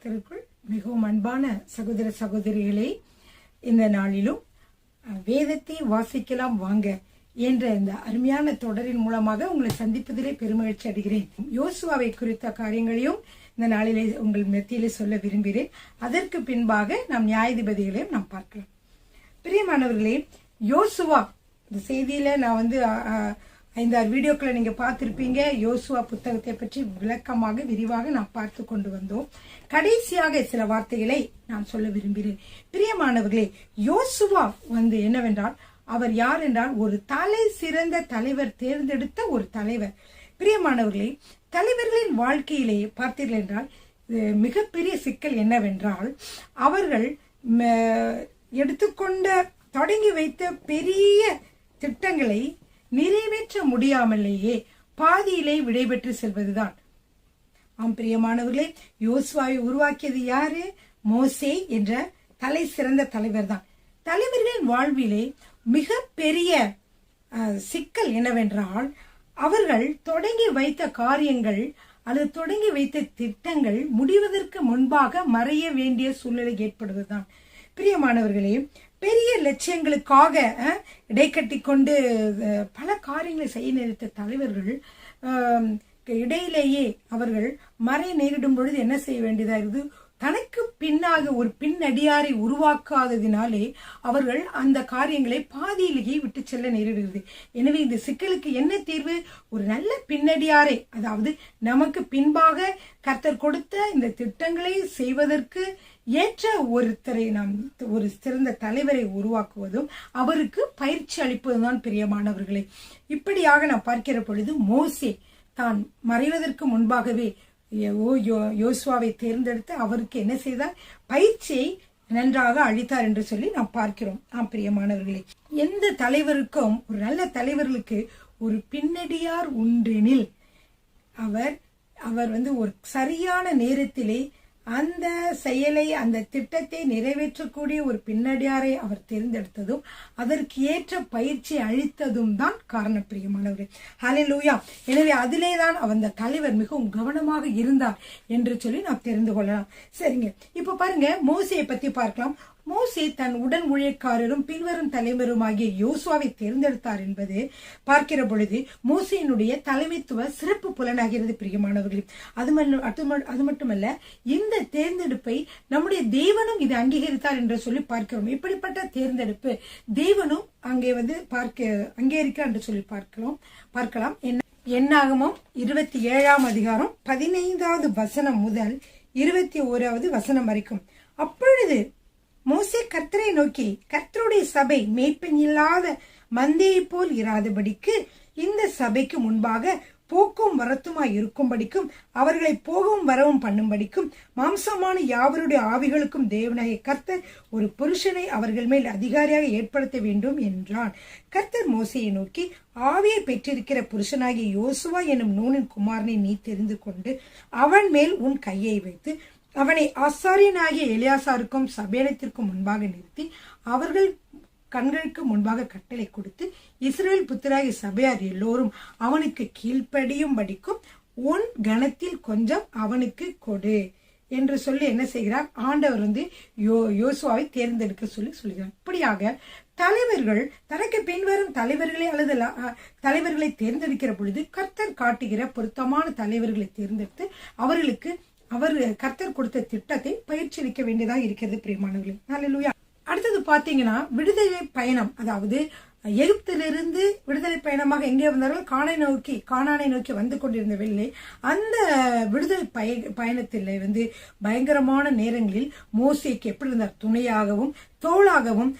கர்த்தருக்குள் மிகவும் அன்பான சகோதர சகோதரிகளே, இந்த நாளிலும் வேதத்தை வாசிக்கலாம் வாங்க என்ற இந்த அருமையான தொடரின் மூலமாக உங்களை சந்திப்பதிலே பெருமகிழ்ச்சி அடைகிறேன். யோசுவாவை குறித்த காரியங்களையும் இந்த நாளிலே உங்கள் மத்தியிலே சொல்ல விரும்புகிறேன். அதற்கு பின்பாக நாம் நியாயாதிபதிகளையும் நாம் பார்க்கலாம். பிரியமானவர்களே, யோசுவா இந்த செய்தியில நான் 5-6 வீடியோக்களை நீங்க பார்த்திருப்பீங்க. யோசுவா புத்தகத்தை பற்றி விளக்கமாக விரிவாக நாம் பார்த்து கொண்டு வந்தோம். கடைசியாக சில வார்த்தைகளை நான் சொல்ல விரும்புகிறேன். பிரியமானவர்களே, யோசுவா என்னவென்றால் அவர் யார் என்றால் ஒரு தலை சிறந்த தலைவர் தேர்ந்தெடுத்த ஒரு தலைவர். பிரியமானவர்களே, தலைவர்களின் வாழ்க்கையிலே பார்த்தீர்கள் என்றால் மிகப்பெரிய சிக்கல் என்னவென்றால் அவர்கள் தொடங்கி வைத்த பெரிய திட்டங்களை நிறைவேற்ற முடியாமலேயே பாதியிலே விடைபெற்று செல்வதுதான். பிரியமானவர்களே, யோசுவாவை உருவாக்கியது யாரு? மோசே என்ற தலை சிறந்த தலைவர் தான். தலைவர்களின் வாழ்விலே மிக பெரிய சிக்கல் என்னவென்றால் அவர்கள் தொடங்கி வைத்த காரியங்கள் அல்லது தொடங்கி வைத்த திட்டங்கள் முடிவதற்கு முன்பாக மறைய வேண்டிய சூழ்நிலை ஏற்படுவதுதான். பிரியமானவர்களே, பெரிய லட்சியங்களுக்காக இடைக்கட்டி கொண்டு பல காரியங்களை செய்ய நினைத்த தலைவர்கள் இடையிலேயே அவர்கள் மறைய நேரிடும் பொழுது என்ன செய்ய வேண்டியதா இருக்குது? தனக்கு பின்னாக ஒரு பின்னடியாரை உருவாக்காததினாலே அவர்கள் அந்த காரியங்களை பாதியிலேயே விட்டு செல்ல நேரிடுகிறது. எனவே இந்த சிக்கலுக்கு என்ன தீர்வு? ஒரு நல்ல பின்னடியாரை, அதாவது நமக்கு பின்பாக கர்த்தர் கொடுத்த இந்த திட்டங்களை செய்வதற்கு ஏற்ற ஒருத்தரை, நாம் ஒரு சிறந்த தலைவரை உருவாக்குவதும் அவருக்கு பயிற்சி அளிப்பதுதான். பிரியமானவர்களே, இப்படியாக நான் பார்க்கிற பொழுது மோசே தான் மறைவதற்கு முன்பாகவே யோசுவாவை தேர்ந்தெடுத்து அவருக்கு என்ன செய்தார்? பயிற்சியை நன்றாக அளித்தார் என்று சொல்லி நாம் பார்க்கிறோம். பிரியமானவர்களே, எந்த தலைவருக்கும், ஒரு நல்ல தலைவர்களுக்கு ஒரு பின்னடியார் உண்டெனில் அவர் ஒரு சரியான நேரத்திலே அந்த செயலை, அந்த திட்டத்தை நிறைவேற்றக்கூடிய ஒரு பின்னடியாரை அவர் தேர்ந்தெடுத்ததும் அதற்கு ஏற்ற பயிற்சி அளித்ததும் தான் காரணம். பிரியமானவர்களே, ஹல்லேலூயா. எனவே அதிலேதான் அந்த தலைவர் மிகவும் கவனமாக இருந்தார் என்று சொல்லி நாம் தெரிந்து கொள்ளலாம். சரிங்க, இப்ப பாருங்க, மோசேயை பத்தி பார்க்கலாம். மோசே தன் உடன் ஊழியக்காரரும் பின்வரும் தலைவருமாகிய யோசுவாவை தேர்ந்தெடுத்தார் என்பது பார்க்கிற பொழுது மோசேயினுடைய தலைமைத்துவ சிறப்பு புலனாகிறது. பிரியமானவர்களே, அது மட்டுமல்ல, இந்த தேர்ந்தெடுப்பை நம்முடைய தேவனும் இது அங்கீகரித்தார் என்று சொல்லி பார்க்கிறோம். இப்படிப்பட்ட தேர்ந்தெடுப்பு தேவனும் அங்கே அங்கீகரிக்கிறார் என்று சொல்லி பார்க்கலாம். என்னாகமம் 27ஆம் அதிகாரம் 15வது வசனம் முதல் 21வது வசனம் வரைக்கும். அப்பொழுது மோசே கர்த்தரை நோக்கி, கர்த்தருடைய சபை மேய்ப்பன் இல்லாத மந்தையை போல் இராதபடிக்கு இந்த சபைக்கு முன்பாக போக்கும் வரத்துமாய் இருக்கும்படிக்கும் அவர்களை போகவும் வரவும் பண்ணும்படிக்கும் மாம்சமான யாவருடைய ஆவிகளுக்கும் தேவனாகிய கர்த்தர் ஒரு புருஷனை அவர்கள் மேல் அதிகாரியாக ஏற்படுத்த வேண்டும் என்றான். கர்த்தர் மோசையை நோக்கி, ஆவியை பெற்றிருக்கிற புருஷனாகிய யோசுவா என்னும் நூனின் குமாரனை நீ தெரிந்து கொண்டு அவன் மேல் உன் கையை வைத்து அவனை ஆசாரியனாகிய எலியாசாருக்கும் சபேலத்திற்கும் முன்பாக நிறுத்தி அவர்கள் கண்களுக்கு முன்பாக கட்டளை கொடுத்து இஸ்ரவேல் புத்திராகிய சபையார் எல்லோரும் அவனுக்கு கீழ்ப்படியும்படிக்கும் உன் கணத்தில் கொஞ்சம் அவனுக்கு கொடு என்று சொல்லி என்ன செய்கிறார்? ஆண்டவர் யோசுவாவை தேர்ந்தெடுக்க சொல்லுகிறார். இப்படியாக தலைவர்கள் தனக்கு பின்வரும் தலைவர்களை அல்லது தலைவர்களை தேர்ந்தெடுக்கிற பொழுது கர்த்தர் காட்டுகிற பொருத்தமான தலைவர்களை தேர்ந்தெடுத்து அவர்களுக்கு கர்த்தர் கொடுத்த திட்டத்தை பயிற்சி அளிக்க வேண்டியதாக இருக்கிறது. பிரியமானவர்களே, ஹல்லேலூயா. அடுத்தது பாத்தீங்கன்னா விடுதலை பயணம், அதாவது எகிப்திலிருந்து விடுதலை பயணமாக எங்கே வந்தார்கள்? கானானை நோக்கி வந்து கொண்டிருந்த வேளையிலே அந்த விடுதலை பயணத்தில் பயங்கரமான நேரங்களில் மோசேக்கு எப்படி இருந்தார்? துணையாகவும் தோளாகவும்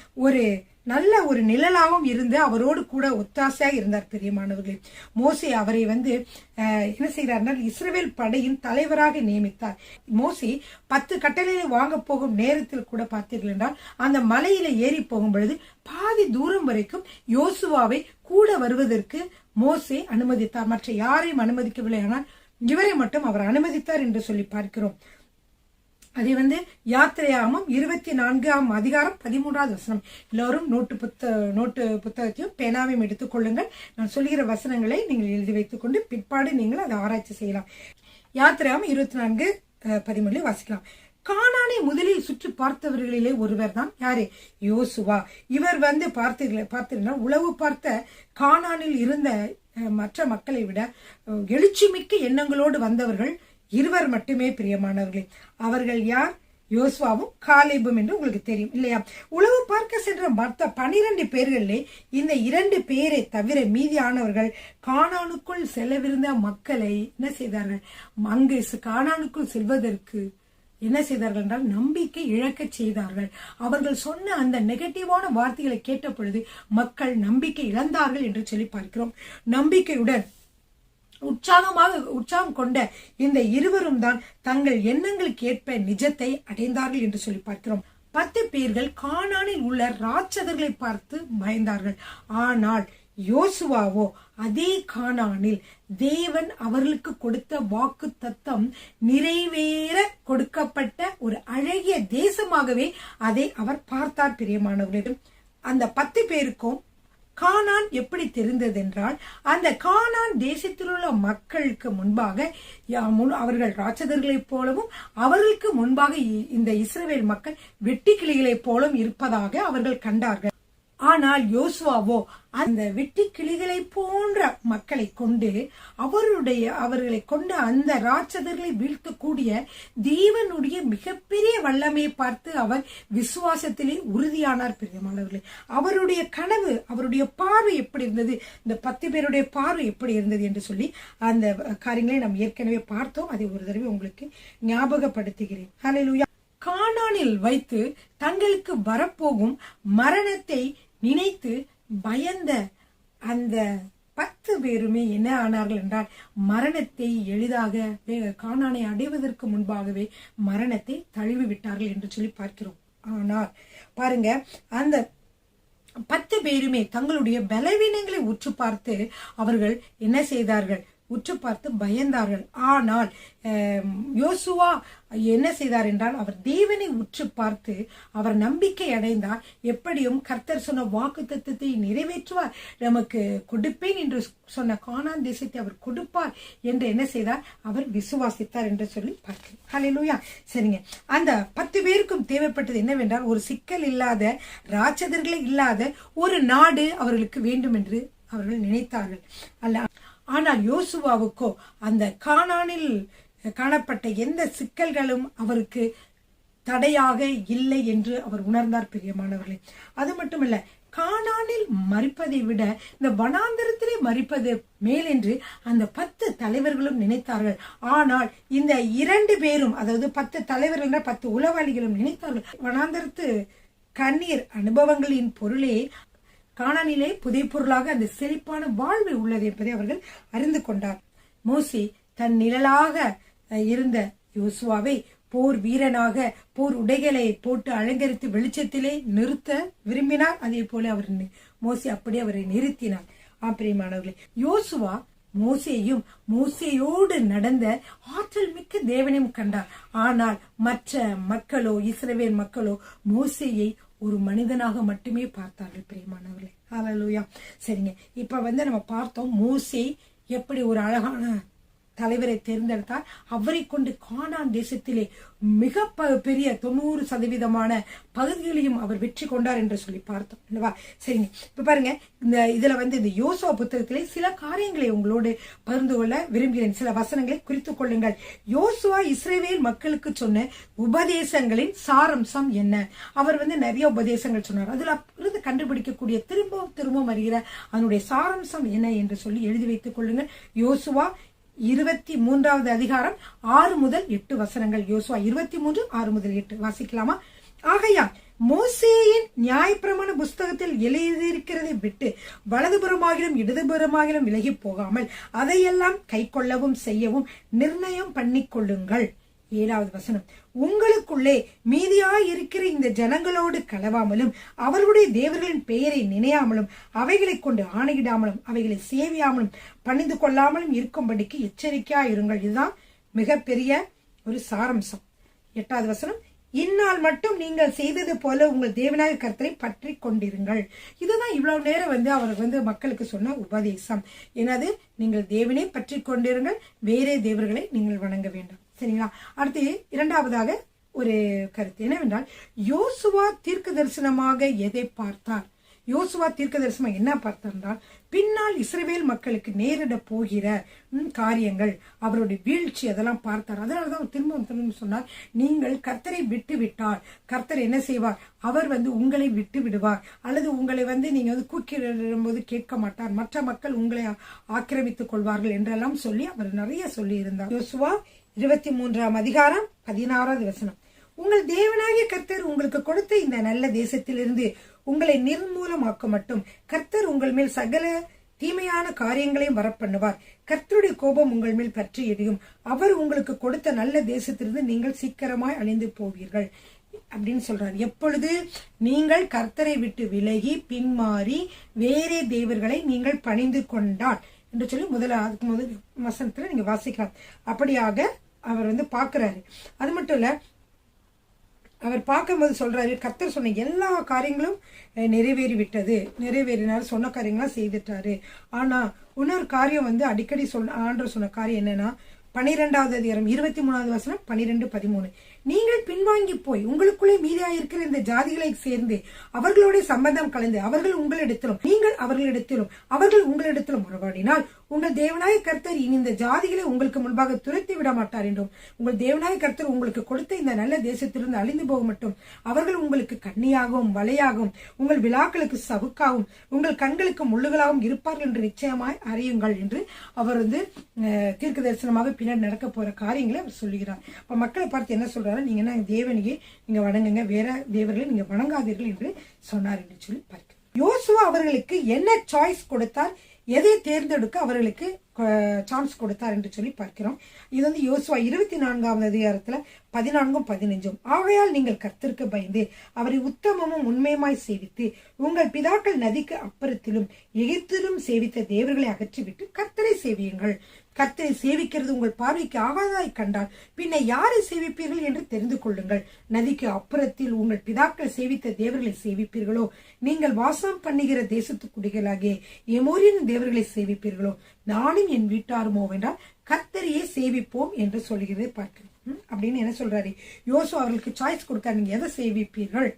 நல்ல ஒரு நிழலாகவும் இருந்து அவரோடு கூட ஒத்தாசையாக இருந்தார். பிரியமானவர்களே, மோசே அவரை என்ன செய்கிறார்னா இஸ்ரவேல் படையின் தலைவராக நியமித்தார். மோசே 10 கட்டளையை வாங்க போகும் நேரத்தில் கூட பார்த்தீர்கள் என்றால் அந்த மலையில ஏறி போகும் பொழுது பாதி தூரம் வரைக்கும் யோசுவாவை கூட வருவதற்கு மோசே அனுமதித்தார். மற்ற யாரையும் அனுமதிக்கவில்லை, ஆனால் இவரை மட்டும் அவர் அனுமதித்தார் என்று சொல்லி பார்க்கிறோம். அதை யாத்திரையாகமம் 24ஆம் அதிகாரம் 13வது வசனம். எல்லோரும் நோட்டு புத்தகத்தையும் பேனாவையும் எடுத்துக் கொள்ளுங்கள். நான் சொல்லுகிற வசனங்களை நீங்கள் எழுதி வைத்துக் கொண்டு பிற்பாடு நீங்கள் அதை ஆராய்ச்சி செய்யலாம். யாத்திரையாகமம் 24:13 வாசிக்கலாம். கானானை முதலில் சுற்றி பார்த்தவர்களிலே ஒருவர் தான் யாரு? யோசுவா. இவர் பார்த்தீங்கன்னா உளவு பார்த்த கானானில் இருந்த மற்ற மக்களை விட எழுச்சிமிக்க எண்ணங்களோடு வந்தவர்கள் இருவர் மட்டுமே பிரியமானவர்களே. அவர்கள் யார்? யோசுவாவும் காலேபும் என்று உங்களுக்கு தெரியும் இல்லையா? உளவு பார்க்க சென்ற மற்ற 12 பேர்களிலே இந்த 2 பேரை தவிர மீதியானவர்கள் கானானுக்குள் செல்லவிருந்த மக்களை என்ன செய்தார்கள்? அங்கு கானானுக்குள் செல்வதற்கு என்ன செய்தார்கள் என்றால் நம்பிக்கை இழக்க செய்தார்கள். அவர்கள் சொன்ன அந்த நெகட்டிவான வார்த்தைகளை கேட்ட பொழுது மக்கள் நம்பிக்கை இழந்தார்கள் என்று சொல்லி பார்க்கிறோம். நம்பிக்கையுடன் உற்சாகம் கொண்ட இந்த இருவரும் தான் தங்கள் எண்ணங்களுக்கு ஏற்ப நிஜத்தை அடைந்தார்கள் என்று சொல்லி பார்க்கிறோம். 10 பேர்கள் கானானில் உள்ள ராட்சதர்களை பார்த்து பயந்தார்கள். ஆனால் யோசுவாவோ அதே கானானில் தேவன் அவர்களுக்கு கொடுத்த வாக்கு தத்தம் நிறைவேற கொடுக்கப்பட்ட ஒரு அழகிய தேசமாகவே அதை அவர் பார்த்தார். பிரியமானவர்களிடம் அந்த 10 பேருக்கும் கானான் எப்படி தெரிந்தது என்றால், அந்த கானான் தேசத்தில் உள்ள மக்களுக்கு முன்பாக அவர்கள் ராட்சதர்களைப் போலவும் அவர்களுக்கு முன்பாக இந்த இஸ்ரவேல் மக்கள் வெட்டி கிளிகளைப் போலவும் இருப்பதாக அவர்கள் கண்டார்கள். ஆனால் யோசுவாவோ அந்த வெட்டி கிளிகளை போன்ற மக்களை கொண்டு அவர்களை கொண்ட அந்த ராட்சதர்களை வீழ்த்தக்கூடிய தேவனுடைய மிகப்பெரிய வல்லமையை பார்த்து அவர் விசுவாசத்திலே உறுதியானார். பிரியமானவர்களே, அவருடைய கனவு, அவருடைய பார்வை எப்படி இருந்தது, இந்த 10 பேருடைய பார்வை எப்படி இருந்தது என்று சொல்லி அந்த காரியங்களை நாம் ஏற்கனவே பார்த்தோம். அதை ஒரு தடவை உங்களுக்கு ஞாபகப்படுத்துகிறேன். ஹல்லேலூயா. கானானில் வைத்து தங்களுக்கு வரப்போகும் மரணத்தை நினைத்து பயந்த அந்த 10 பேருமே என்ன ஆனார்கள் என்றால் மரணத்தை எளிதாக கானானை அடைவதற்கு முன்பாகவே மரணத்தை தழுவி விட்டார்கள் என்று சொல்லி பார்க்கிறோம். ஆனால் பாருங்க, அந்த 10 பேருமே தங்களுடைய பலவீனங்களை உற்று பார்த்து அவர்கள் என்ன செய்தார்கள்? உற்று பார்த்து பயந்தார்கள். ஆனால் யோசுவா என்ன செய்தார் என்றால் அவர் தேவனை உற்று பார்த்து அவர் நம்பிக்கை அடைந்தார். எப்படியும் கர்த்தர் சொன்ன வாக்கு தத்தத்தை நிறைவேற்றுவார், நமக்கு கொடுப்பேன் என்று சொன்ன கானான் தேசத்தை அவர் கொடுப்பார் என்று என்ன செய்தார்? அவர் விசுவாசித்தார் என்று சொல்லி பார்க்கிறோம். ஹல்லேலூயா. சரிங்க, அந்த 10 பேருக்கும் தேவைப்பட்டது என்னவென்றால் ஒரு சிக்கல் இல்லாத, ராட்சதர்களே இல்லாத ஒரு நாடு அவர்களுக்கு வேண்டும் என்று அவர்கள் நினைத்தார்கள் அல்ல. ஆனால் யோசுவாவுக்கோ அந்த கானானில் காணப்பட்ட எந்த சிக்கல்களும் அவருக்கு தடையாக இல்லை என்று அவர் உணர்ந்தார். பிரியமானவர்களே, அது மட்டுமல்ல, கானானில் மரிப்பதை விட இந்த வனாந்தரத்திலே மரிப்பது மேல் என்று அந்த 10 தலைவர்களும் நினைத்தார்கள். ஆனால் இந்த 2 பேரும், அதாவது 10 தலைவர்கள் 10 உளவாளிகளும் நினைத்தார்கள், வனாந்தரத்து கண்ணீர் அனுபவங்களின் பொருளே கானானிலே புதை பொருளாக அந்த செழிப்பான வாழ்வு உள்ளது என்பதை அவர்கள் அறிந்து கொண்டார். மோசே தன் நிழலாக இருந்த யோசுவாவை போர் வீரனாக போர் உடைகளை போட்டு அலங்கரித்து வெளிச்சத்திலே நிறுத்த விரும்பினார். அதே போல அவர் மோசே அப்படி அவரை நிறுத்தினார். பிரியமானவர்களே, யோசுவா மோசேயும் மோசேயோடு நடந்த ஆற்றல் மிக்க தேவனையும் கண்டார். ஆனால் மற்ற மக்களோ, இஸ்ரவேல் மக்களோ மோசேயை ஒரு மனிதனாக மட்டுமே பார்த்தார்கள். பிரியமானவர்களே, ஹல்லேலூயா. சரிங்க, இப்ப நம்ம பார்த்தோம் மோசே எப்படி ஒரு அழகான தலைவரை தேர்ந்தெடுத்தார். அவரை கொண்டு கானான் தேசத்திலே மிக பெரிய 90% பகுதிகளையும் அவர் வெற்றி கொண்டார் என்று சொல்லி பார்த்தோம் இல்லவா? சரிங்க, இப்ப பாருங்க, இதுல இந்த யோசுவா புத்தகத்திலே சில காரியங்களை உங்களோடு பகிர்ந்து கொள்ள விரும்புகிறேன். சில வசனங்களை குறித்துக் கொள்ளுங்கள். யோசுவா இஸ்ரவேல் மக்களுக்கு சொன்ன உபதேசங்களின் சாரம்சம் என்ன? அவர் நிறைய உபதேசங்கள் சொன்னார். அதுல இருந்து கண்டுபிடிக்கக்கூடிய திரும்பவும் வருகிற அதனுடைய சாரம்சம் என்ன என்று சொல்லி எழுதி வைத்துக் கொள்ளுங்கள். யோசுவா 23வது அதிகாரம் 6 முதல் 8 வசனங்கள். யோசுவா 23 6 முதல் 8 வாசிக்கலாமா? ஆகையால் மோசேயின் நியாயப்பிரமாண புஸ்தகத்தில் எழுதியிருக்கிறதை விட்டு வலதுபுறமாகிலும் இடதுபுறமாகிலும் விலகி போகாமல் அதையெல்லாம் கை கொள்ளவும் செய்யவும் நிர்ணயம் பண்ணிக்கொள்ளுங்கள். 7வது வசனம், உங்களுக்குள்ளே மீதியாய் இருக்கிற இந்த ஜனங்களோடு கலவாமலும் அவர்களுடைய தேவர்களின் பெயரை நினையாமலும் அவைகளை கொண்டு ஆணையிடாமலும் அவைகளை சேவியாமலும் பணிந்து கொள்ளாமலும் இருக்கும்படிக்கு எச்சரிக்கையா இருங்கள். இதுதான் மிகப்பெரிய ஒரு சாரம்சம். 8வது வசனம், இந்நாள் மட்டும் நீங்கள் செய்தது போல உங்கள் தேவனாய கர்த்தரை பற்றி கொண்டிருங்கள். இதுதான் இவ்வளவு நேரம் அவர் மக்களுக்கு சொன்ன உபதேசம். என்னது? நீங்கள் தேவனை பற்றி கொண்டிருங்கள், வேறே தேவர்களை நீங்கள் வணங்க வேண்டாம். சரிங்களா? அடுத்து 2வதாக ஒரு கருத்து என்னவென்றால், யோசுவா தீர்க்க தரிசனமாக எதை பார்த்தார்? யோசுவா தீர்க்க தரிசனம் என்ன பார்த்தார்? பின்னால் இஸ்ரவேல் மக்களுக்கு நேரிட போகிற காரியங்கள், அவருடைய வீழ்ச்சி, அதெல்லாம் பார்த்தார். அதனாலதான் திரும்ப சொன்னார், நீங்கள் கர்த்தரை விட்டு விட்டால் கர்த்தர் என்ன செய்வார்? அவர் உங்களை விட்டு விடுவார், அல்லது உங்களை நீங்க கூக்கிடும்போது கேட்க மாட்டார், மற்ற மக்கள் உங்களை ஆக்கிரமித்துக் கொள்வார்கள் என்றெல்லாம் சொல்லி அவர் நிறைய சொல்லி இருந்தார். யோசுவா 23ஆம் அதிகாரம் 16வது வசனம். உங்கள் தேவனாகிய கர்த்தர் உங்களுக்கு கொடுத்த இந்த நல்ல தேசத்திலிருந்து உங்களை நிர்மூலமாக்க மட்டும் கர்த்தர் உங்கள் மேல் சகல தீமையான காரியங்களையும் வரப்பண்ணுவார். கர்த்தருடைய கோபம் உங்கள் மேல் பற்றி எரியும். அவர் உங்களுக்கு கொடுத்த நல்ல தேசத்திலிருந்து நீங்கள் சீக்கிரமாய் அழிந்து போவீர்கள் அப்படின்னு சொல்றார். எப்பொழுது நீங்கள் கர்த்தரை விட்டு விலகி பின்மாறி வேறே தேவர்களை நீங்கள் பணிந்து கொண்டால் என்று சொல்லி அதுக்கு முதல் வசனத்துல நீங்க வாசிக்கலாம். அப்படியாக அவர் பாக்குறாரு. அது மட்டும் இல்ல, அவர் பார்க்கும்போது சொல்றாரு, கர்த்தர் சொன்ன எல்லா காரியங்களும் நிறைவேறினார், சொன்ன காரியங்களாம் செய்துட்டாரு. ஆனா இன்னொரு காரியம் அடிக்கடி ஆண்டவர் சொன்ன காரியம் என்னன்னா, 12வது அதிகாரம் 23வது வசனம் 12-13. நீங்கள் பின்வாங்கி போய் உங்களுக்குள்ளே மீதியாயிருக்கிற இந்த ஜாதிகளை சேர்ந்து அவர்களோட சம்பந்தம் கலந்து அவர்கள் உங்களிடத்திலும் நீங்கள் அவர்களிடத்திலும் அவர்கள் உங்களிடத்திலும் உறவாடினால் உங்கள் தேவனாய கர்த்தர் இனி இந்த ஜாதிகளை உங்களுக்கு முன்பாக துரத்தி விட மாட்டார் என்றும், உங்கள் தேவனாய கர்த்தர் உங்களுக்கு கொடுத்த இந்த நல்ல தேசத்திலிருந்து அழிந்து போக மட்டும் அவர்கள் உங்களுக்கு கண்ணியாகவும் வலையாகவும் உங்கள் விழாக்களுக்கு சவுக்காகவும் உங்கள் கண்களுக்கு முள்ளுகளாகவும் இருப்பார்கள் என்று நிச்சயமாய் அறியுங்கள் என்று அவர் தீர்க்க தரிசனமாக பின்னாடி நடக்க போற காரியங்களை அவர் சொல்லுகிறார். அப்ப மக்களை பார்த்து என்ன சொல்றாரு? நீங்க என்ன தேவனையே நீங்க வணங்குங்க, வேற தேவர்களை நீங்க வணங்காதீர்கள் என்று சொன்னார் என்று சொல்லி பார்க்கிறோம். யோசுவா அவர்களுக்கு என்ன சாய்ஸ் கொடுத்தார், எதை தேர்ந்தெடுக்க அவர்களுக்கு சான்ஸ் கொடுத்தார் என்று சொல்லி பார்க்கிறோம். இது யோசுவா 24ஆவது அதிகாரத்துல 14-15. ஆகையால் நீங்கள் கர்த்தருக்கு பயந்து அவரை உத்தமமும் உண்மையுமாய் சேவித்து உங்கள் பிதாக்கள் நதிக்கு அப்புறத்திலும் எகிப்திலும் சேவித்த தேவர்களை அகற்றிவிட்டு கர்த்தரை சேவியுங்கள். கர்த்தரை சேவிக்கிறது உங்கள் பார்வைக்கு ஆகாதாய் கண்டால் பின்ன யாரை சேவிப்பீர்கள் என்று தெரிந்து கொள்ளுங்கள். நதிக்கு அப்புறத்தில் உங்கள் பிதாக்கள் சேவித்த தேவர்களை சேவிப்பீர்களோ, நீங்கள் வாசம் பண்ணுகிற தேசத்து குடிகளாகிய எமோரியின் தேவர்களை சேவிப்பீர்களோ, நானும் என் வீட்டாருமோ என்றால் கர்த்தரையே சேவிப்போம் என்று சொல்கிறதை பார்க்கிறோம். அப்படின்னு என்ன சொல்றாரு? யோசுவா அவர்களுக்கு சாய்ஸ் கொடுக்க, நீங்க எதை சேவிப்பீர்கள்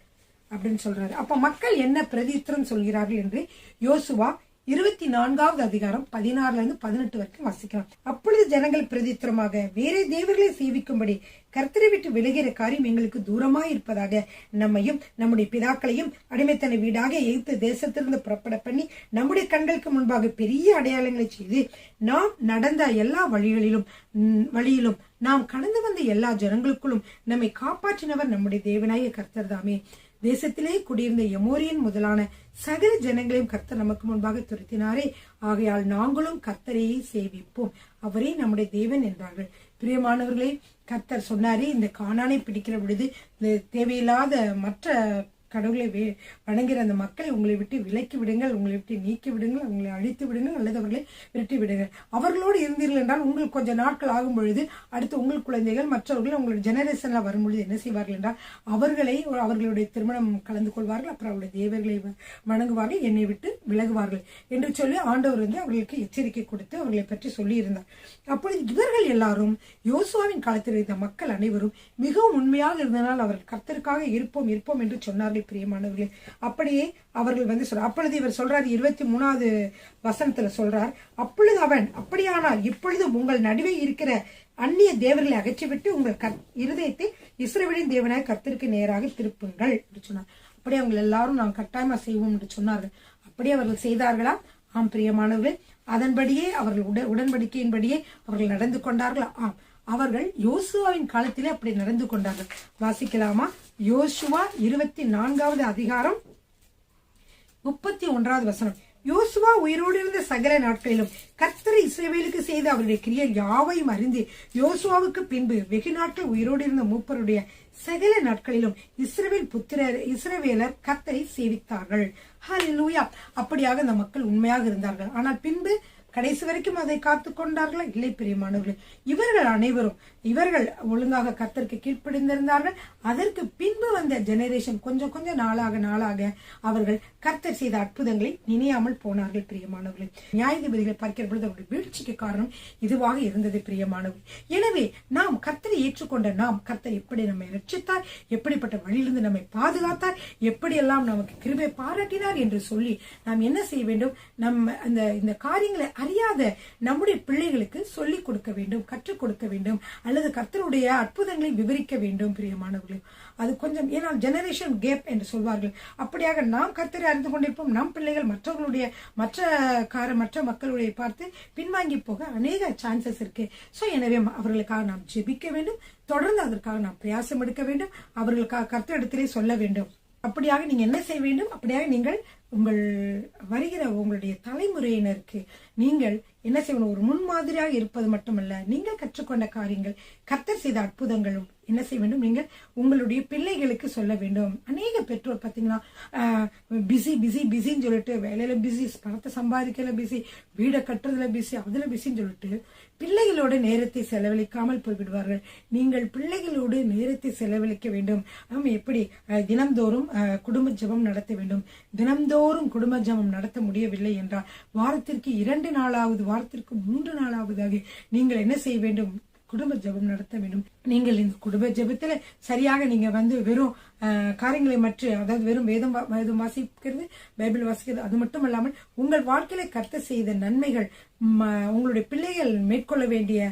அப்படின்னு சொல்றாரு. அப்ப மக்கள் என்ன பிரதித்திரம் சொல்கிறார்கள் என்று யோசுவா 24வது அதிகாரம் 16-18 வரைக்கும் வாசிக்கலாம். அப்பொழுது ஜனங்கள் பிரதித்திரமாக, வேறே தேவர்களை சேவிக்கும்படி கர்த்தரை விட்டு விலகிற காரியம் எங்களுக்கு தூரமாய் இருப்பதாக நம்மையும் நம்முடைய பிதாக்களையும் அடிமைத்தன வீடாக எகிப்து தேசத்திலிருந்து புறப்பட பண்ணி நம்முடைய கண்களுக்கு முன்பாக பெரிய அடையாளங்களை செய்து நாம் நடந்த எல்லா வழியிலும் நாம் கடந்து வந்த எல்லா ஜனங்களுக்குள்ளும் நம்மை காப்பாற்றினவர் நம்முடைய தேவனாய கர்த்தர் தாமே. தேசத்திலே குடியிருந்த எமோரியன் முதலான சகல ஜனங்களையும் கர்த்தர் நமக்கு முன்பாக துரத்தினாரே, ஆகையால் நாங்களும் கர்த்தரையே சேவிப்போம், அவரே நம்முடைய தேவன் என்றார்கள். பிரியமானவர்களே, கர்த்தர் சொன்னாரே, இந்த கானானை பிடிக்கிற பொழுது இந்த தேவையில்லாத மற்ற கடவுளை வணங்குகிற அந்த மக்களை உங்களை விட்டு விலக்கி விடுங்கள், உங்களை விட்டு நீக்கி விடுங்கள், உங்களை அழித்து விடுங்கள், அல்லது அவர்களை விரட்டி விடுங்கள். அவர்களோடு இருந்தீர்கள் என்றால் உங்களுக்கு கொஞ்சம் நாட்கள் ஆகும் பொழுது அடுத்து உங்கள் குழந்தைகள் மற்றவர்கள் உங்களுடைய ஜெனரேஷன்ல வரும்பொழுது என்ன செய்வார்கள் என்றால் அவர்களுடைய திருமணம் கலந்து கொள்வார்கள், அப்புறம் அவருடைய தேவர்களை வணங்குவார்கள், என்னை விட்டு விலகுவார்கள் என்று சொல்லி ஆண்டவர் அவர்களுக்கு எச்சரிக்கை கொடுத்து அவர்களை பற்றி சொல்லி இருந்தார். அப்பொழுது இவர்கள் எல்லாரும் யோசுவாவின் காலத்தில் இருந்த மக்கள் அனைவரும் மிகவும் உண்மையாக இருந்தனால் அவர்கள் கர்த்தருக்காக இருப்போம் என்று சொன்னார்கள். பிரியமானவர்களே, அப்படியே அவர்கள் சொல்றார். அப்பொழுது இவர் சொல்றார் 23வது வசனத்துல சொல்றார், அப்பொழுது அவன், அப்படியானால் இப்பொழுது உங்கள் நடுவே இருக்கிற அந்நிய தேவர்களை அகற்றிவிட்டு உங்கள் இருதயத்தை இஸ்ரவேலின் தேவனாய் கர்த்தருக்கு நேராக திருப்புங்கள் என்று சொன்னார். அப்படியே அவங்க எல்லாரும் நாம் கட்டாயமா செய்வோம் என்று சொன்னார்கள். அப்படியே அவர்கள் செய்தார்களா? ஆம் பிரியமானவர்களே, அதன்படியே அவர்கள் உடன்படிக்கையின்படியே அவர்கள் நடந்து கொண்டார்களா? ஆம், அவர்கள் யோசுவாவின் காலத்திலே அப்படி நடந்து கொண்டார்கள். வாசிக்கலாமா? யோசுவா 24வது அதிகாரம் 31வது வசனம். யோசுவா உயிரோடு இருந்த சகல நாட்களிலும் கர்த்தர் இஸ்ரவேலுக்கு செய்த அவருடைய கிரியை யாவையும் அறிந்து யோசுவாவுக்கு பின்பு வெகு நாட்கள் உயிரோடு இருந்த மூப்பருடைய சகல நாட்களிலும் இஸ்ரவேலர் கர்த்தரை சேவித்தார்கள். ஹல்லேலூயா. அப்படியாக அந்த மக்கள் உண்மையாக இருந்தார்கள். ஆனால் பின்பு கடைசி வரைக்கும் அதை காத்து கொண்டார்களா? இல்லை பிரியமானவர்களே. இவர்கள் ஒழுங்காக கர்த்தருக்கு கீழ்ப்படிந்திருந்தார்கள். அதற்கு பின்பு வந்த ஜெனரேஷன் கொஞ்சம் கொஞ்சம் நாளாக அவர்கள் கர்த்தர் செய்த அற்புதங்களை நினையாமல் போனார்கள் பிரியமானவர்களே. நியாயாதிபதிகளை பார்க்கிற பொழுது அவருடைய வீழ்ச்சிக்கு காரணம் இதுவாக இருந்தது பிரியமானவர்கள். எனவே நாம் கர்த்தரை ஏற்றுக்கொண்ட கர்த்தர் எப்படி நம்மை ரட்சித்தார், எப்படிப்பட்ட வழியிலிருந்து நம்மை பாதுகாத்தார், எப்படியெல்லாம் நமக்கு கிருபை பாராட்டினார் என்று சொல்லி நாம் என்ன செய்ய வேண்டும்? இந்த காரியங்களை அறியாத நம்முடைய பிள்ளைகளுக்கு சொல்லிக் கொடுக்க வேண்டும், கற்றுக் கொடுக்க வேண்டும், அல்லது கர்த்தருடைய அற்புதங்களை விவரிக்க வேண்டும் பிரியமானவர்களே. அது கொஞ்சம், ஏனால் ஜெனரேஷன் கேப் என்று சொல்வார்கள். அப்படியாக நாம் கர்த்தரை அறிந்து கொண்டிருப்போம், நம் பிள்ளைகள் மற்றவர்களுடைய மற்ற மக்களுடைய பார்த்து பின்வாங்கி போக அநேக சான்சஸ் இருக்கு. சோ எனவே அவர்களுக்காக நாம் ஜெபிக்க வேண்டும், தொடர்ந்து அதற்காக நாம் பிரயாசம் எடுக்க வேண்டும், அவர்களுக்காக கர்த்தரிடத்திலே சொல்ல வேண்டும். அப்படியாக நீங்க என்ன செய்ய வேண்டும்? அப்படியாக நீங்கள் வருகிற உங்களுடைய தலைமுறையினருக்கு நீங்கள் என்ன செய்யணும்? ஒரு முன்மாதிரியாக இருப்பது மட்டுமல்ல, நீங்கள் கற்றுக்கொண்ட காரியங்கள், கர்த்தர் செய்த அற்புதங்களும் என்ன செய்ய வேண்டும்? நீங்கள் உங்களுடைய பிள்ளைகளுக்கு சொல்ல வேண்டும். அநேக பெற்றோர் பாத்தீங்கன்னா பிஸின்னு சொல்லிட்டு வேலையில பிஸி, பணத்தை சம்பாதிக்கல பிஸி, வீடை கட்டுறதுல பிஸி, அதுல பிஸின்னு சொல்லிட்டு பிள்ளைகளோட நேரத்தை செலவழிக்காமல் போய்விடுவார்கள். நீங்கள் பிள்ளைகளோடு நேரத்தை செலவழிக்க வேண்டும். எப்படி தினம்தோறும் குடும்ப ஜெபம் நடத்த வேண்டும். தினம்தோறும் குடும்ப ஜெபம் நடத்த முடியவில்லை என்றால் வாரத்திற்கு 2 நாளாவது, வாரத்திற்கு 3 நாளாவதாக நீங்கள் என்ன செய்ய வேண்டும்? குடும்ப ஜெபம் நடத்த வேண்டும். நீங்கள் இந்த குடும்ப ஜெபத்துல சரியாக நீங்க வெறும் காரியங்களை அதாவது வெறும் வேதம் வாசிக்கிறது, பைபிள் வாசிக்கிறது, அது மட்டும் இல்லாமல் உங்கள் வாழ்க்கையில கர்த்தர் செய்த நன்மைகள், உங்களுடைய பிள்ளைகள் மேற்கொள்ள வேண்டிய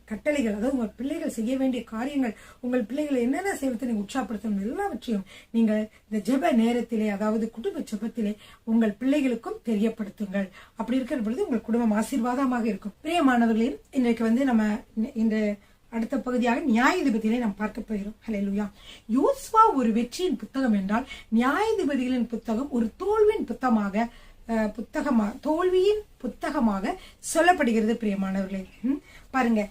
கட்டளைகள், அதாவது உங்கள் பிள்ளைகள் செய்ய வேண்டிய காரியங்கள், உங்கள் பிள்ளைகளை என்னென்ன செய்வதை நீங்க உற்சாகப்படுத்தணும், எல்லாவற்றையும் நீங்கள் இந்த ஜெப நேரத்திலே, அதாவது குடும்ப ஜெபத்திலே உங்கள் பிள்ளைகளுக்கும் தெரியப்படுத்துங்கள். அப்படி இருக்கிற பொழுது உங்கள் குடும்பம் ஆசீர்வாதமாக இருக்கும். பிரியமானவர்களே, இன்றைக்கு நம்ம இந்த அடுத்த பகுதியாக நியாயாதிபதிகளை நாம் பார்க்க போகிறோம். ஹல்லேலூயா. யோசுவா ஒரு வெற்றியின் புத்தகம் என்றால் நியாயாதிபதிகளின் புத்தகம் ஒரு தோல்வியின் புத்தகமாக சொல்லப்படுகிறது பிரியமானவர்களே. பாருங்க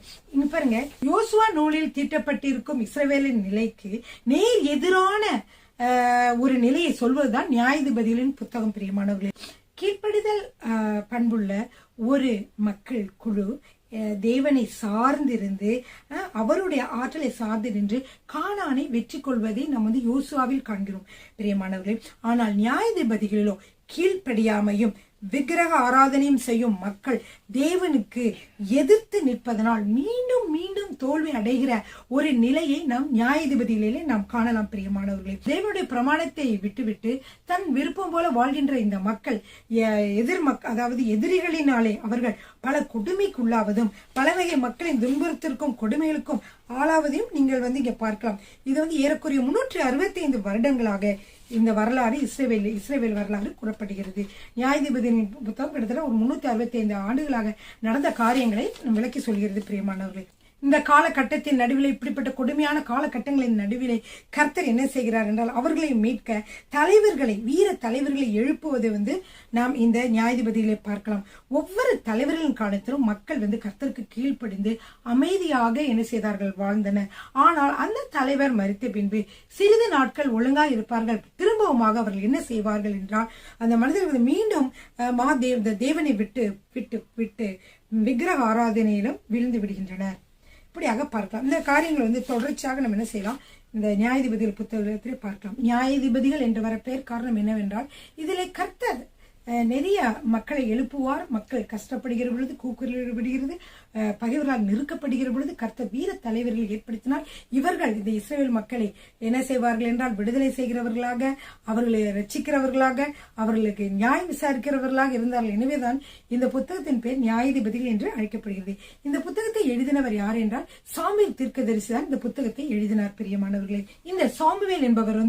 யோசுவா நூலில் தீட்டப்பட்டிருக்கும் இஸ்ரவேலின் நிலைக்கு நேர் எதிரான ஒரு நிலையை சொல்வதுதான் நியாயாதிபதிகளின் புத்தகம் பிரியமானவர்களே. கீழ்ப்படிதல் பண்புள்ள ஒரு மக்கள் குழு தேவனை சார்ந்திருந்து அவருடைய ஆற்றலை சார்ந்து நின்று கானானை வெற்றி கொள்வதை நாம் யோசுவாவில் காண்கிறோம் பிரியமானவர்களே. ஆனால் நியாயாதிபதிகளிலோ கீழ்ப்படியாமையும் விக்கிரக ஆராதனையும் செய்யும் மக்கள் தேவனுக்கு எதிர்த்து நிற்பதனால் மீண்டும் மீண்டும் தோல்வி அடைகிற ஒரு நிலையை நாம் நியாயாதிபதிகளிலே நாம் காணலாம் பிரியமானவர்களே. தேவனுடைய பிரமாணத்தை விட்டுவிட்டு தன் விருப்பம் போல வாழ்கின்ற இந்த மக்கள் அதாவது எதிரிகளினாலே அவர்கள் பல கொடுமைக்குள்ளாவதும் பல வகை மக்களின் துன்பத்திற்கும் கொடுமைகளுக்கும் ஆளாவதையும் நீங்கள் இங்க பார்க்கலாம். இது ஏறக்குறைய 365 வருடங்களாக இந்த வரலாறு இஸ்ரவேல் வரலாறு கூறப்படுகிறது. நியாயாதிபதியின் புத்தகம் கிட்டத்தட்ட ஒரு 365 ஆண்டுகளாக நடந்த காரியங்களை விளக்கி சொல்கிறது பிரியமானவர்களே. இந்த காலகட்டத்தின் நடுவிலே, இப்படிப்பட்ட கொடுமையான காலகட்டங்களின் நடுவிலே கர்த்தர் என்ன செய்கிறார் என்றால் அவர்களை மீட்க வீர தலைவர்களை எழுப்புவதை நாம் இந்த நியாயாதிபதிகளை பார்க்கலாம். ஒவ்வொரு தலைவர்களின் காலத்திலும் மக்கள் கர்த்தருக்கு கீழ்ப்படிந்து அமைதியாக என்ன செய்தார்கள்? வாழ்ந்தனர். ஆனால் அந்த தலைவர் மரித்த பின்பு சிறிது நாட்கள் ஒழுங்கா இருப்பார்கள். திரும்பவுமாக அவர்கள் என்ன செய்வார்கள் என்றால் அந்த மனிதர்கள் மீண்டும் தேவனை விட்டு விட்டு விட்டு விக்கிரக ஆராதனையிலும் விழுந்து விடுகின்றனர். இப்படியாக பார்க்கலாம். இந்த காரியங்கள் தொடர்ச்சியாக நம்ம என்ன செய்யலாம்? இந்த நியாயாதிபதிகள் புத்தகத்திலே பார்க்கலாம். நியாயாதிபதிகள் என்று வர பெயர் காரணம் என்னவென்றால் இதிலே கர்த்தர் நிறைய மக்களை எழுப்புவார். மக்கள் கஷ்டப்படுகிற பொழுது, கூக்குரலிடுகிறது, பகைவர்களால் நெருக்கப்படுகிற பொழுது கர்த்தர் வீர தலைவர்கள் ஏற்படுத்தினார். இவர்கள் இந்த இஸ்ரவேல் மக்களை என்ன செய்வார்கள் என்றால் விடுதலை செய்கிறவர்களாக, அவர்களை ரட்சிக்கிறவர்களாக, அவர்களுக்கு நியாயம் விசாரிக்கிறவர்களாக இருந்தார்கள். எனவேதான் இந்த புத்தகத்தின் பேர் நியாயாதிபதிகள் என்று அழைக்கப்படுகிறது. இந்த புத்தகத்தை எழுதினவர் யார் என்றால் சாமுவேல் தீர்க்கதரிசி தான் இந்த புத்தகத்தை எழுதினார் பிரியமானவர்களே. இந்த சாமுவேல் என்பவர்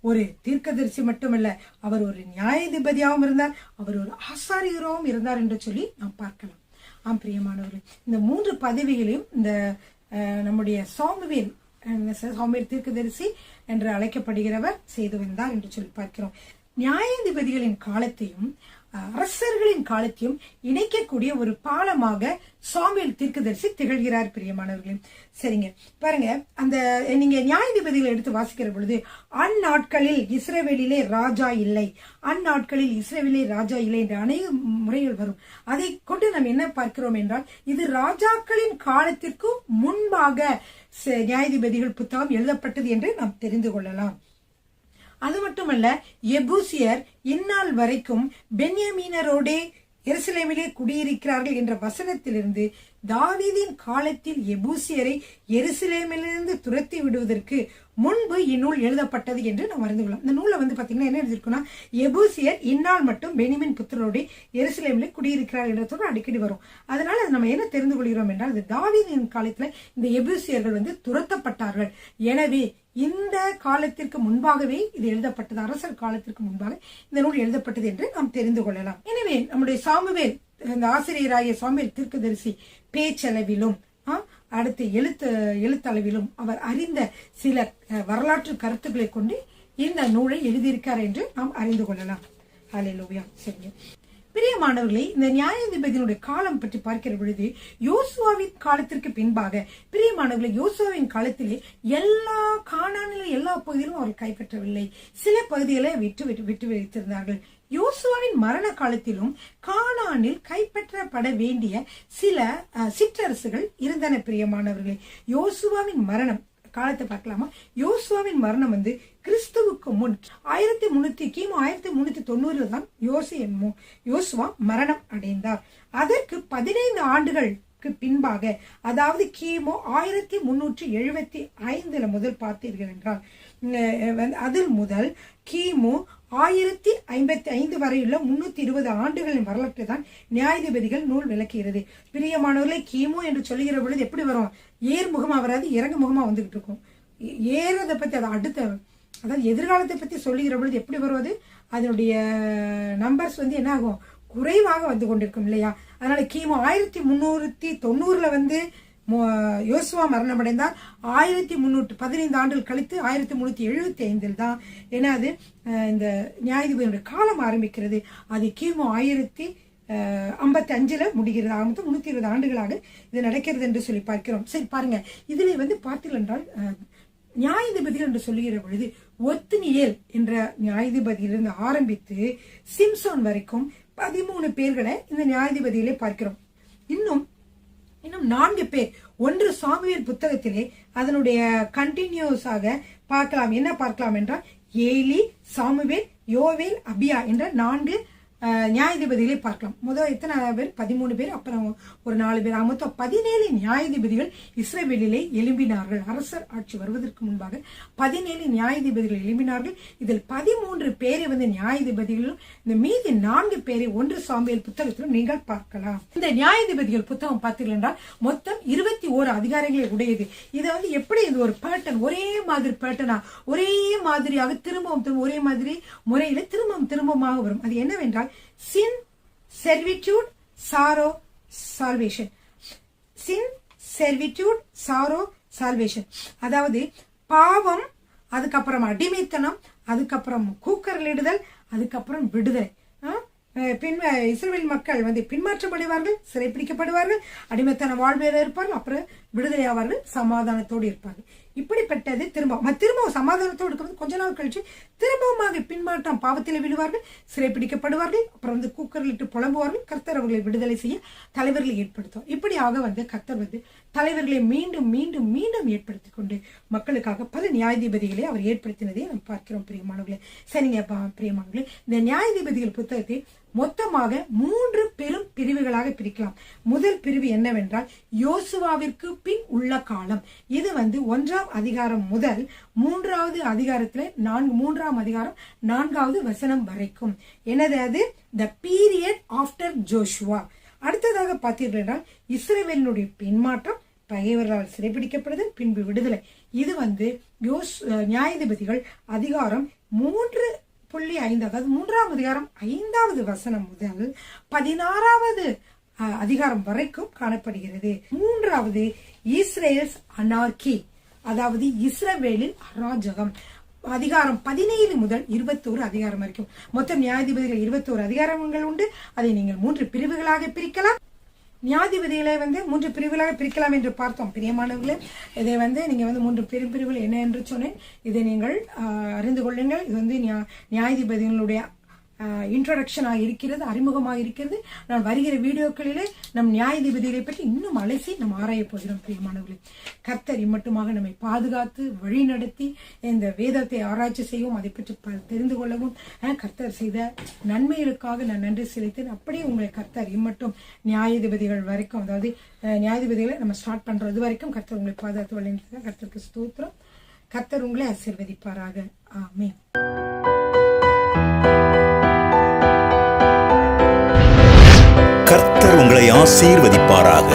ஒரு தீர்க்கதரிசி மட்டுமல்ல, அவர் ஒரு நியாயாதிபதியாகவும் இருந்தார், அவர் ஒரு ஆசாரியராகவும் இருந்தார் என்று சொல்லி நாம் பார்க்கலாம். பிரியமானவர்கள், இந்த 3 பதவிகளையும் இந்த நம்முடைய சாமுவேல் தீர்க்கதரிசி என்று அழைக்கப்படுகிறவர் செய்து வந்தார் என்று சொல்லி பார்க்கிறோம். நியாயாதிபதிகளின் காலத்தையும் அரசர்களின் காலத்தையும் இணைக்கக்கூடிய ஒரு பாலமாக சாமுவேல் தீர்க்கதரிசி திகழ்கிறார் பிரியமானவர்களே. சரிங்க, பாருங்க, அந்த நீங்க நியாயாதிபதிகளை எடுத்து வாசிக்கிற பொழுது அந்நாட்களில் இஸ்ரவேலிலே ராஜா இல்லை, அந்நாட்களில் இஸ்ரவேலிலே ராஜா இல்லை என்ற அநேக முறைகள் வரும். அதை கொண்டு நாம் என்ன பார்க்கிறோம் என்றால், இது ராஜாக்களின் காலத்திற்கு முன்பாக நியாயாதிபதிகள் புத்தகம் எழுதப்பட்டது என்று நாம் தெரிந்து கொள்ளலாம். அது மட்டுமல்ல, எபூசியர் இந்நாள் வரைக்கும் பென்யமீனரோடே எருசலேமிலே குடியிருக்கிறார்கள் என்ற வசனத்திலிருந்து தாவீதின் காலத்தில் எபூசியரை எருசலேமிலிருந்து துரத்தி விடுவதற்கு முன்பு இந்நூல் எழுதப்பட்டது என்று நாம் அறிந்து கொள்ளலாம். இந்த நூலை பாத்தீங்கன்னா என்ன எழுதிருக்குன்னா, எபூசியர் இந்நாள் மட்டும் பென்யமீன் புத்திரரோடு எருசலேமிலே குடியிருக்கிறார் என்றதோடு அடிக்கடி வரும். அதனால நம்ம என்ன தெரிந்து கொள்கிறோம் என்றால், இது தாவீதின் காலத்துல இந்த எபூசியர்கள் துரத்தப்பட்டார்கள். எனவே இந்த காலத்திற்கு முன்பாகவே இது எழுதப்பட்டது, அரசர் காலத்திற்கு முன்பாக இந்த நூல் எழுதப்பட்டது என்று நாம் தெரிந்து கொள்ளலாம். எனவே நம்முடைய சாமுவேல், இந்த ஆசிரியராகிய சாமுவேல் தீர்க்கதரிசி பேச்சளவிலும் அடுத்து எழுத்தளவிலும் அவர் அறிந்த சில வரலாற்று கருத்துக்களை கொண்டு இந்த நூலை எழுதியிருக்கார் என்று நாம் அறிந்து கொள்ளலாம். ஹல்லேலூயா. சரிங்க பிரியமானவர்களே, இந்த நியாயாதிபதிகளுடைய காலம் பற்றி பார்க்கிற பொழுது யோசுவாவின் காலத்திற்கு பின்பாக, பிரியமானவர்களே, யோசுவாவின் காலத்திலே எல்லா கானானிலும் எல்லா பகுதியிலும் அவர் கைப்பற்றவில்லை, சில பகுதிகளை விட்டு வைத்திருந்தார்கள். யோசுவாவின் மரண காலத்திலும் கானானில் கைப்பற்றப்பட வேண்டிய சில சிற்றரசுகள் இருந்தன. பிரியமானவர்களே, யோசுவாவின் மரணம் காலத்தை பார்க்கலாமா? யோசுவாவின் மரணம் கிறிஸ்துவுக்கு முன் 1390 தான் யோசுவா மரணம் அடைந்தார். அதற்கு 15 ஆண்டுகளுக்கு பின்பாக, அதாவது கிமு 1375 முதல் பார்த்தீர்கள் என்றால், அதில் முதல் கிமு 1055 வரையுள்ள 320 ஆண்டுகளின் வரலாற்றை தான் நியாயாதிபதிகள் நூல் விளக்குகிறது. பிரியமானவர்களே, கிமு என்று சொல்லுகிற பொழுது எப்படி வரும்? ஏர் முகமா வராது, இறங்கு முகமா வந்துகிட்டு இருக்கும். ஏறதை பத்தி, அதாவது எதிர்காலத்தை பத்தி சொல்லுகிற பொழுது எப்படி வருவது? அதனுடைய நம்பர்ஸ் என்ன ஆகும்? குறைவாக வந்து கொண்டிருக்கும் இல்லையா? அதனால கிமு 1390 யோசுவா மரணம் அடைந்தார். 1315 ஆண்டுகள் கழித்து 1375 தான் என்னது இந்த நியாயாதிபதியுடைய காலம் ஆரம்பிக்கிறது. அது கிமு 1055 முடிகிறது. 320 ஆண்டுகளாக இது நடக்கிறது என்று சொல்லி பார்க்கிறோம். சரி பாருங்க, இதுல பார்த்தீர்கள் என்றால் நியாயாதிபதிகள் என்று சொல்லுகிற பொழுது ஒத்னியேல் என்ற நியாயாதிபதியிலிருந்து ஆரம்பித்து சிம்சோன் வரைக்கும் 13 பேர்களை இந்த நியாயாதிபதியிலே பார்க்கிறோம். இன்னும் 4 பேர் 1 சாமுவேல் புத்தகத்திலே அதனுடைய கண்டினியூஸாக பார்க்கலாம். என்ன பார்க்கலாம் என்றால், ஏலி, சாமுவேல், யோவேல், அபியா என்ற 4 நியாயாதிபதிகளை பார்க்கலாம். முதல் எத்தனை பேர்? 13 பேர், அப்புறம் ஒரு 4 பேர், மொத்தம் 17 நியாயாதிபதிகள் இஸ்ரவேலிலே எழும்பினார்கள். அரசர் ஆட்சி வருவதற்கு முன்பாக 17 நியாயாதிபதிகள் எழும்பினார்கள். இதில் 13 பேரை நியாயாதிபதிகளும், இந்த மீதி 4 பேரை 1 சாமுவேல் புத்தகத்திலும் நீங்கள் பார்க்கலாம். இந்த நியாயாதிபதிகள் புத்தகம் பார்த்தீர்கள் என்றால் மொத்தம் 21 அதிகாரங்களை உடையது. இது எப்படி இது ஒரு பேட்டர்ன், ஒரே மாதிரி பேட்டர்னா, ஒரே மாதிரியாக திரும்பவும் ஒரே மாதிரி முறையில திரும்பமாக வரும். அது என்னவென்றால், sin, servitude, sorrow, salvation. sin, servitude, sorrow, salvation. அதாவது பாவம், அதுக்கப்புறம் அடிமைத்தனம், அதுக்கப்புறம் கூக்கரலிடுதல், அதுக்கப்புறம் விடுதலை. இஸ்ரவேல் மக்கள் பின்மாற்றப்படுவார்கள், சிறைப்பிடிக்கப்படுவார்கள், அடிமைத்தன வாழ்வில் இருப்பார்கள், அப்புறம் விடுதலை ஆவார்கள், சமாதானத்தோடு இருப்பார்கள். இப்படிப்பட்டது திரும்பவும் சமாதானத்தோடு இருக்கிறது. கொஞ்ச நாள் கழிச்சு திரும்பவும் பின்மாற்றம், பாவத்தில் விழுவார்கள், சிறைப்பிடிக்கப்படுவார்கள், அப்புறம் கூக்கரிலிட்டு புலம்புவார்கள். கர்த்தர் அவர்களை விடுதலை செய்ய தலைவர்களை ஏற்படுத்தும். இப்படியாக கர்த்தர் தலைவர்களை மீண்டும் மீண்டும் மீண்டும் ஏற்படுத்தி கொண்டு மக்களுக்காக பல நியாயாதிபதிகளை அவர் ஏற்படுத்தினதை நாம் பார்க்கிறோம். பிரியமானவர்களே, சரிங்க பிரியமானவர்களே, இந்த நியாயாதிபதிகள் புத்தகத்தை மொத்தமாக 3 பெரும் பிரிவுகளாக பிரிக்கலாம். முதல் பிரிவு என்னவென்றால், யோசுவாவிற்கு பின் உள்ள காலம். இது 1ஆம் அதிகாரம் முதல் 3வது அதிகாரத்துல 3ஆம் அதிகாரம் 4வது வசனம் வரைக்கும். என்னது அது? The period after Joshua. அடுத்ததாக பார்த்தீர்கள் என்றால், இஸ்ரவேலினுடைய பின்மாற்றம், பகைவர்களால் சிறைப்பிடிக்கப்படுதல், பின்பு விடுதலை. இது நியாயாதிபதிகள் அதிகாரம் 3.5, அதாவது 3ஆம் அதிகாரம் 5வது வசனம் முதல் 16வது அதிகாரம் வரைக்கும் காணப்படுகிறது. 3வது இஸ்ரேல்ஸ் அனார்கி, அதாவது இஸ்ரவேலின் அராஜகம். அதிகாரம் 17 முதல் 21 அதிகாரம் வரைக்கும். மொத்தம் நியாயாதிபதிகள் 21 அதிகாரங்கள் உண்டு. அதை நீங்கள் 3 பிரிவுகளாக பிரிக்கலாம். நியாயாதிபதிகளை 3 பிரிவுகளாக பிரிக்கலாம் என்று பார்த்தோம். பிரியமானவர்களே, இதை நீங்க 3 பிரிவுகள் என்ன என்று சொன்னேன். இதை நீங்கள் அறிந்து கொள்ளுங்கள். இது நியாயாதிபதிகளுடைய இன்ட்ரோடக்ஷனாக இருக்கிறது, அறிமுகமாக இருக்கிறது. நான் வருகிற வீடியோக்களிலே நம் நியாயாதிபதிகளை பற்றி இன்னும் அலசி நம்ம ஆராய போகிறோம். பிரியமானவர்களே, கர்த்தர் இம்மட்டுமாக நம்மை பாதுகாத்து வழி நடத்தி இந்த வேதத்தை ஆராய்ச்சி செய்யவும், அதை பற்றி தெரிந்து கொள்ளவும் கர்த்தர் செய்த நன்மைகளுக்காக நான் நன்றி செலுத்தேன். அப்படியே உங்களை கர்த்தர் இம்மட்டும் நியாயாதிபதிகள் வரைக்கும், அதாவது நியாயாதிபதிகளை நம்ம ஸ்டார்ட் பண்றது வரைக்கும் கர்த்தர் உங்களை பாதுகாத்து வழி நடத்த கர்த்தருக்கு ஸ்தோத்திரம். கர்த்தர் உங்களை ஆசீர்வதிப்பாராக. ஆமென். கர்த்தர் உங்களை ஆசீர்வதிப்பாராக.